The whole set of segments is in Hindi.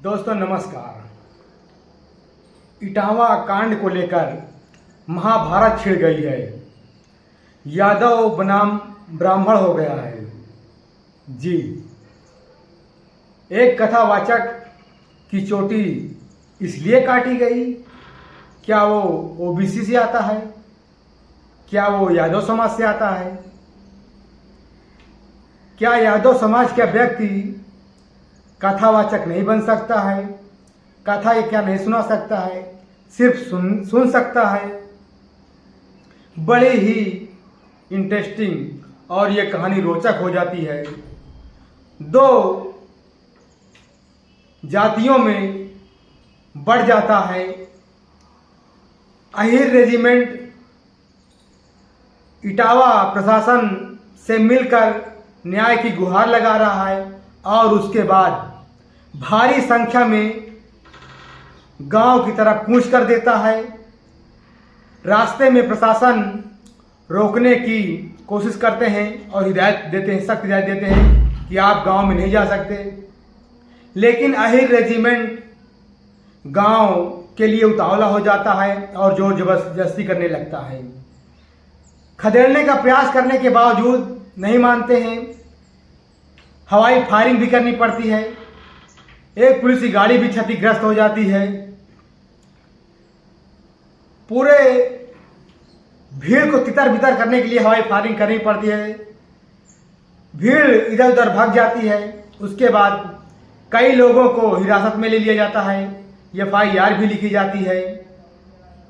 दोस्तों नमस्कार। इटावा कांड को लेकर महाभारत छिड़ गई है। यादव बनाम ब्राह्मण हो गया है। जी, एक कथावाचक की चोटी इसलिए काटी गई, क्या वो ओबीसी से आता है, क्या वो यादव समाज से आता है, क्या यादव समाज का व्यक्ति कथावाचक नहीं बन सकता है, कथा ये क्या नहीं सुना सकता है, सिर्फ सुन सकता है। बड़ी ही इंटरेस्टिंग और ये कहानी रोचक हो जाती है। दो जातियों में बढ़ जाता है। अहिर रेजिमेंट इटावा प्रशासन से मिलकर न्याय की गुहार लगा रहा है और उसके बाद भारी संख्या में गांव की तरफ कूच कर देता है। रास्ते में प्रशासन रोकने की कोशिश करते हैं और हिदायत देते हैं, सख्त हिदायत देते हैं कि आप गांव में नहीं जा सकते। लेकिन अहिर रेजिमेंट गांव के लिए उतावला हो जाता है और जोर जबरदस्ती करने लगता है। खदेड़ने का प्रयास करने के बावजूद नहीं मानते हैं। हवाई फायरिंग भी करनी पड़ती है। एक पुलिस की गाड़ी भी क्षतिग्रस्त हो जाती है। पूरे भीड़ को तितर बितर करने के लिए हवाई फायरिंग करनी पड़ती है। भीड़ इधर उधर भाग जाती है। उसके बाद कई लोगों को हिरासत में ले लिया जाता है। FIR भी लिखी जाती है।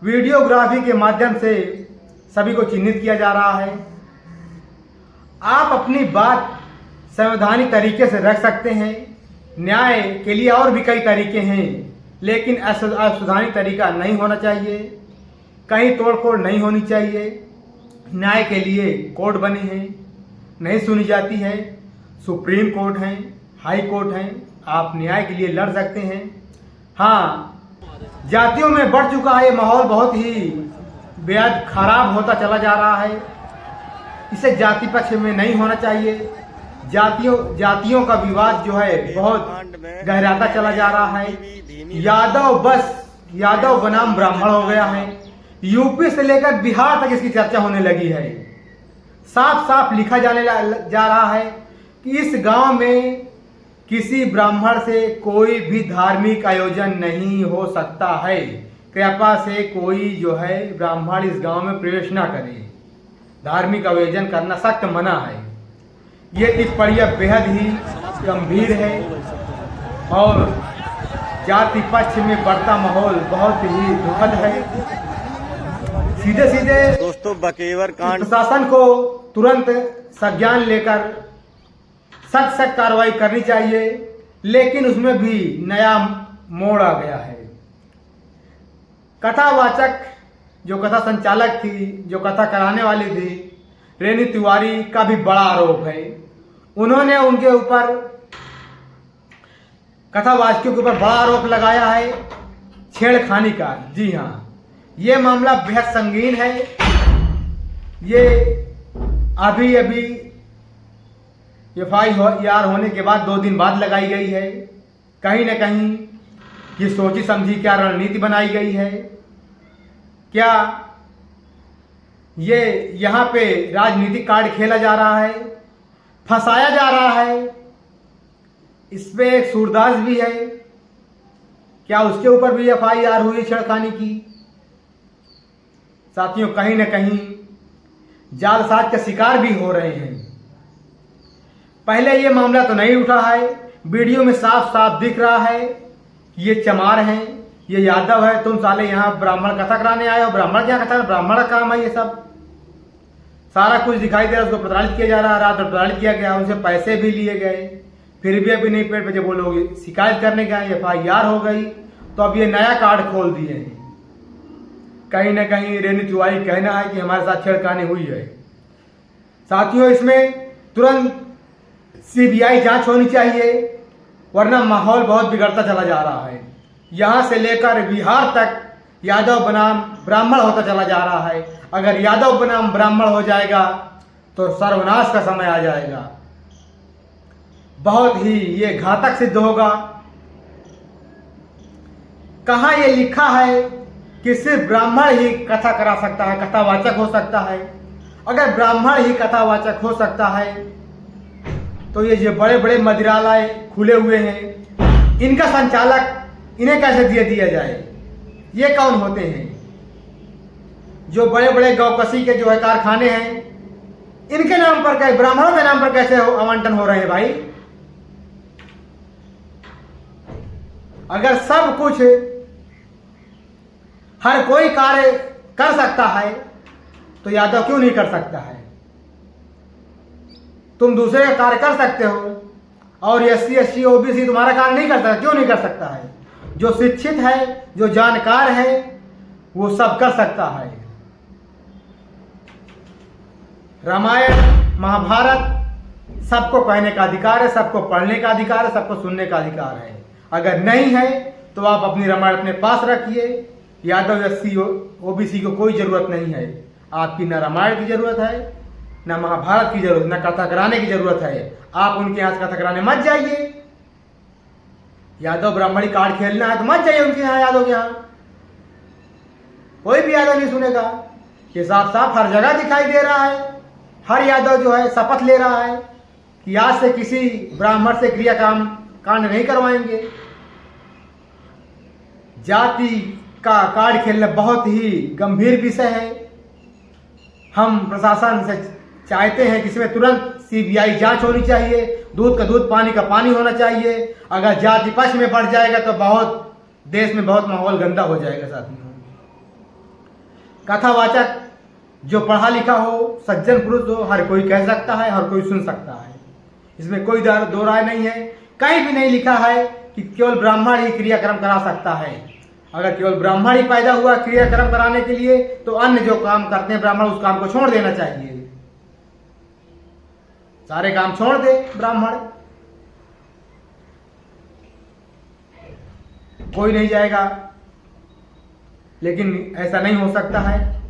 वीडियोग्राफी के माध्यम से सभी को चिन्हित किया जा रहा है। आप अपनी बात संवैधानिक तरीके से रख सकते हैं। न्याय के लिए और भी कई तरीके हैं, लेकिन असंवैधानिक तरीका नहीं होना चाहिए। कहीं तोड़फोड़ नहीं होनी चाहिए। न्याय के लिए कोर्ट बने हैं, नहीं सुनी जाती है। सुप्रीम कोर्ट हैं, हाई कोर्ट हैं। आप न्याय के लिए लड़ सकते हैं। हाँ, जातियों में बढ़ चुका है माहौल, बहुत ही बेहद खराब होता चला जा रहा है। इसे जाति पक्ष में नहीं होना चाहिए। जातियों का विवाद जो है बहुत गहराता चला जा रहा है। यादव बनाम ब्राह्मण हो गया है। यूपी से लेकर बिहार तक इसकी चर्चा होने लगी है। साफ साफ लिखा जाने जा रहा है कि इस गांव में किसी ब्राह्मण से कोई भी धार्मिक आयोजन नहीं हो सकता है। कृपा से कोई जो है ब्राह्मण इस गांव में प्रवेश ना करे। धार्मिक आयोजन करना सख्त मना है। ये टिप्पणियां बेहद ही गंभीर है और जाति पक्ष में बढ़ता माहौल बहुत ही दुखद है। सीधे सीधे दोस्तों बकेवर कांड प्रशासन को तुरंत संज्ञान लेकर सख्त कार्रवाई करनी चाहिए, लेकिन उसमें भी नया मोड़ आ गया है। कथावाचक जो कथा संचालक थी, जो कथा कराने वाली थी, रेनी तिवारी का भी बड़ा आरोप है। उन्होंने उनके ऊपर, कथावाचकों के ऊपर बड़ा आरोप लगाया है छेड़खानी का। जी हाँ, ये मामला बेहद संगीन है। ये अभी FIR होने के बाद 2 दिन बाद लगाई गई है। कहीं न कहीं ये सोची समझी क्या रणनीति बनाई गई है? क्या ये यहाँ पे राजनीतिक कार्ड खेला जा रहा है, फंसाया जा रहा है? इस पे एक सूरदास भी है, क्या उसके ऊपर भी FIR हुई छेड़खानी की? साथियों, कहीं न कहीं जालसाज का शिकार भी हो रहे हैं। पहले ये मामला तो नहीं उठा है। वीडियो में साफ साफ दिख रहा है कि ये चमार हैं, ये यादव है। तुम साले यहाँ ब्राह्मण कथा कराने आए हो। ब्राह्मण क्या कथा, ब्राह्मण का काम है ये सब। सारा कुछ दिखाई दे रहा है। उसको प्रताड़ित किया जा रहा है, रात भर प्रताड़ित किया गया, उनसे पैसे भी लिए गए, फिर भी अभी नहीं पेट पे। जब वो लोग शिकायत करने गए, FIR हो गई, तो अब ये नया कार्ड खोल दिए हैं। कहीं ना कहीं रेनी तिवारी कहना है कि हमारे साथ छेड़खानी हुई है। साथियों, इसमें तुरंत CBI जांच होनी चाहिए, वरना माहौल बहुत बिगड़ता चला जा रहा है। यहाँ से लेकर बिहार तक यादव बनाम ब्राह्मण होता चला जा रहा है। अगर यादव बनाम ब्राह्मण हो जाएगा तो सर्वनाश का समय आ जाएगा। बहुत ही ये घातक सिद्ध होगा। कहाँ ये लिखा है कि सिर्फ ब्राह्मण ही कथा करा सकता है, कथावाचक हो सकता है? अगर ब्राह्मण ही कथावाचक हो सकता है तो ये जो बड़े बड़े मदिरालय खुले हुए हैं, इनका संचालक इन्हें कैसे दिया जाए? ये कौन होते हैं? जो बड़े बड़े गौकसी के जो है कारखाने हैं, इनके नाम पर कैसे, ब्राह्मणों के नाम पर कैसे आवंटन हो रहे हैं भाई? अगर सब कुछ हर कोई कार्य कर सकता है तो यादव क्यों नहीं कर सकता है? तुम दूसरे का कार्य कर सकते हो और SC ST OBC तुम्हारा कार्य नहीं कर सकता, क्यों नहीं कर सकता है? जो शिक्षित है, जो जानकार है, वो सब कर सकता है। रामायण महाभारत सबको कहने का अधिकार है, सबको पढ़ने का अधिकार है, सबको सुनने का अधिकार है। अगर नहीं है तो आप अपनी रामायण अपने पास रखिए। यादव SC OBC को कोई ज़रूरत नहीं है। आपकी न रामायण की ज़रूरत है, न महाभारत की ज़रूरत, न कथा कराने की ज़रूरत है। आप उनके यहाँ कथा कराने मत जाइए। यादव ब्राह्मणी कार्ड खेलना है तो मत जाइए उनके यहाँ, यादव के यहाँ। कोई भी यादव नहीं सुनेगा। ये साफ साफ हर जगह दिखाई दे रहा है। हर यादव जो है शपथ ले रहा है कि आज से किसी ब्राह्मण से क्रियाकाम कांड नहीं करवाएंगे। जाति का कार्ड खेलना बहुत ही गंभीर विषय है। हम प्रशासन से चाहते हैं कि इसमें तुरंत CBI जांच होनी चाहिए, दूध का दूध पानी का पानी होना चाहिए। अगर जाति पक्ष में बढ़ जाएगा तो बहुत देश में बहुत माहौल गंदा हो जाएगा साथियों। कथावाचक जो पढ़ा लिखा हो, सज्जन पुरुष हो, हर कोई कह सकता है, हर कोई सुन सकता है। इसमें कोई दो राय नहीं है। कहीं भी नहीं लिखा है कि केवल ब्राह्मण ही क्रियाक्रम करा सकता है। अगर केवल ब्राह्मण ही पैदा हुआ क्रियाक्रम कराने के लिए तो अन्य जो काम करते हैं ब्राह्मण, उस काम को छोड़ देना चाहिए। सारे काम छोड़ दे ब्राह्मण, कोई नहीं जाएगा। लेकिन ऐसा नहीं हो सकता है।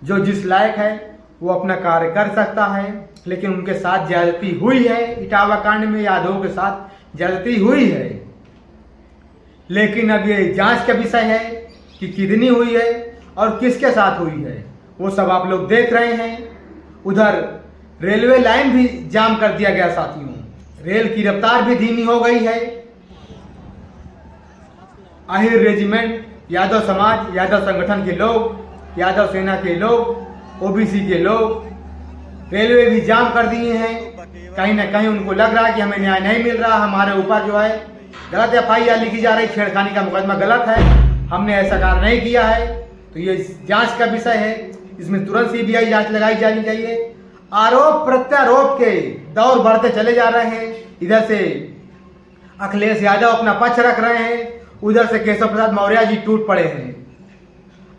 जो जिस लायक है वो अपना कार्य कर सकता है। लेकिन उनके साथ ज्यादती हुई है। इटावा कांड में यादवों के साथ ज्यादती हुई है। लेकिन अब ये जांच का विषय है कि कितनी हुई है और किसके साथ हुई है, वो सब आप लोग देख रहे हैं। उधर रेलवे लाइन भी जाम कर दिया गया साथियों। रेल की रफ्तार भी धीमी हो गई है। आहिर रेजिमेंट, यादव समाज, यादव संगठन के लोग, यादव सेना के लोग, OBC के लोग रेलवे भी जाम कर दिए हैं। कहीं ना कहीं उनको लग रहा है कि हमें न्याय नहीं मिल रहा, हमारे ऊपर जो है गलत FIR लिखी जा रही, छेड़खानी का मुकदमा गलत है, हमने ऐसा कार्य नहीं किया है। तो ये जांच का विषय है। इसमें तुरंत CBI जांच लगाई जानी चाहिए। आरोप प्रत्यारोप के दौर बढ़ते चले जा रहे हैं। इधर से अखिलेश यादव अपना पक्ष रख रहे हैं, उधर से केशव प्रसाद मौर्य जी टूट पड़े हैं।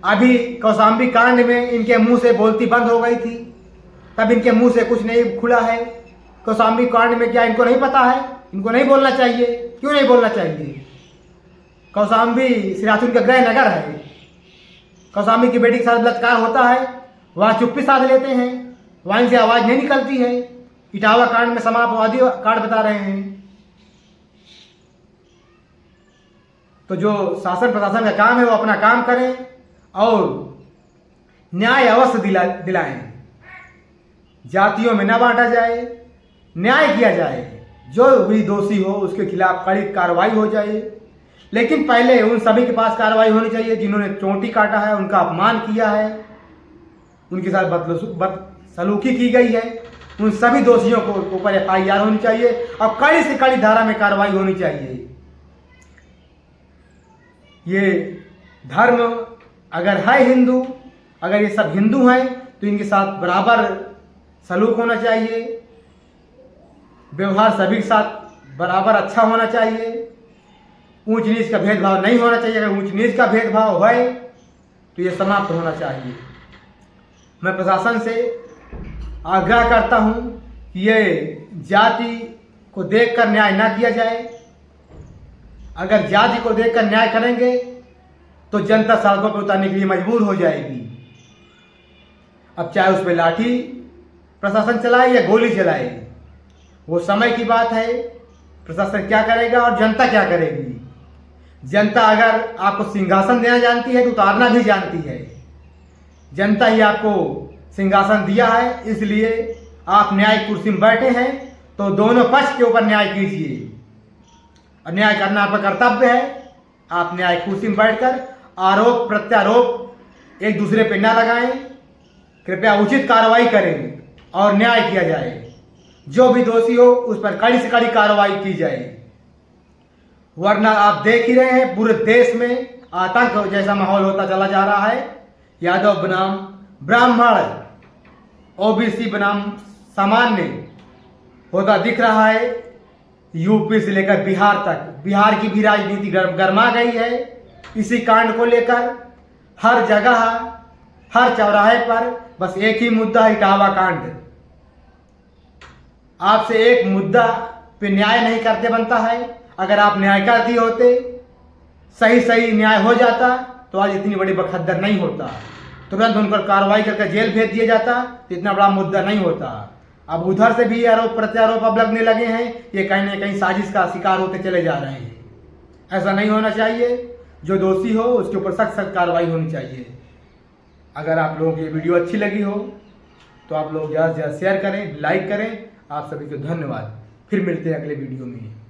अभी कौशाम्बी कांड में इनके मुंह से बोलती बंद हो गई थी, तब इनके मुंह से कुछ नहीं खुला है। कौशाम्बी कांड में क्या इनको नहीं पता है? इनको नहीं बोलना चाहिए? क्यों नहीं बोलना चाहिए? कौशाम्बी सिराथुन का गृह नगर है। कौशाम्बी की बेटी के साथ बलात्कार होता है, वहाँ चुप्पी साध लेते हैं, वहीं से आवाज नहीं निकलती है। इटावा कांड में समापवादी कांड बता रहे हैं। तो जो शासन प्रशासन का काम है वो अपना काम करें और न्याय अवश्य दिलाएं। जातियों में न बांटा जाए, न्याय किया जाए। जो भी दोषी हो उसके खिलाफ कड़ी कार्रवाई हो जाए। लेकिन पहले उन सभी के पास कार्रवाई होनी चाहिए जिन्होंने चोटी काटा है, उनका अपमान किया है, उनके साथ बदसलूकी की गई है। उन सभी दोषियों को ऊपर FIR होनी चाहिए और कड़ी से कड़ी धारा में कार्रवाई होनी चाहिए। ये धर्म अगर है हिंदू, अगर ये सब हिंदू हैं तो इनके साथ बराबर सलूक होना चाहिए। व्यवहार सभी के साथ बराबर अच्छा होना चाहिए। ऊंच नीच का भेदभाव नहीं होना चाहिए। अगर ऊंच नीच का भेदभाव है तो ये समाप्त होना चाहिए। मैं प्रशासन से आग्रह करता हूं कि ये जाति को देखकर न्याय ना किया जाए। अगर जाति को देखकर न्याय करेंगे तो जनता सड़कों पर उतरने के लिए मजबूर हो जाएगी। अब चाहे उस पर लाठी प्रशासन चलाए या गोली चलाए, वो समय की बात है। प्रशासन क्या करेगा और जनता क्या करेगी? जनता अगर आपको सिंहासन देना जानती है तो उतारना भी जानती है। जनता ही आपको सिंहासन दिया है, इसलिए आप न्याय कुर्सी में बैठे हैं तो दोनों पक्ष के ऊपर न्याय कीजिए और न्याय करना आपका कर्तव्य है। आप न्याय कुर्सी में बैठकर आरोप प्रत्यारोप एक दूसरे पे न लगाएं। कृपया उचित कार्रवाई करें और न्याय किया जाए। जो भी दोषी हो उस पर कड़ी से कड़ी कार्रवाई की जाए, वरना आप देख ही रहे हैं पूरे देश में आतंक जैसा माहौल होता चला जा रहा है। यादव बनाम ब्राह्मण, ओबीसी बनाम सामान्य होता दिख रहा है। यूपी से लेकर बिहार तक, बिहार की भी राजनीति गर्मा गई है इसी कांड को लेकर। हर जगह, हर चौराहे पर बस एक ही मुद्दा है, इटावा कांड। आपसे एक मुद्दा पे न्याय नहीं करते बनता है। अगर आप न्याय कर दिए होते, सही न्याय हो जाता तो आज इतनी बड़ी बखद्दर नहीं होता। तुरंत उन पर कार्रवाई करके जेल भेज दिया जाता तो इतना बड़ा मुद्दा नहीं होता। अब उधर से भी आरोप प्रत्यारोप अब लगने लगे हैं। ये कहीं ना कहीं साजिश का शिकार होते चले जा रहे हैं। ऐसा नहीं होना चाहिए। जो दोषी हो उसके ऊपर सख्त कार्रवाई होनी चाहिए। अगर आप लोगों की ये वीडियो अच्छी लगी हो तो आप लोग ज़्यादा से ज़्यादा शेयर करें, लाइक करें। आप सभी को धन्यवाद। फिर मिलते हैं अगले वीडियो में।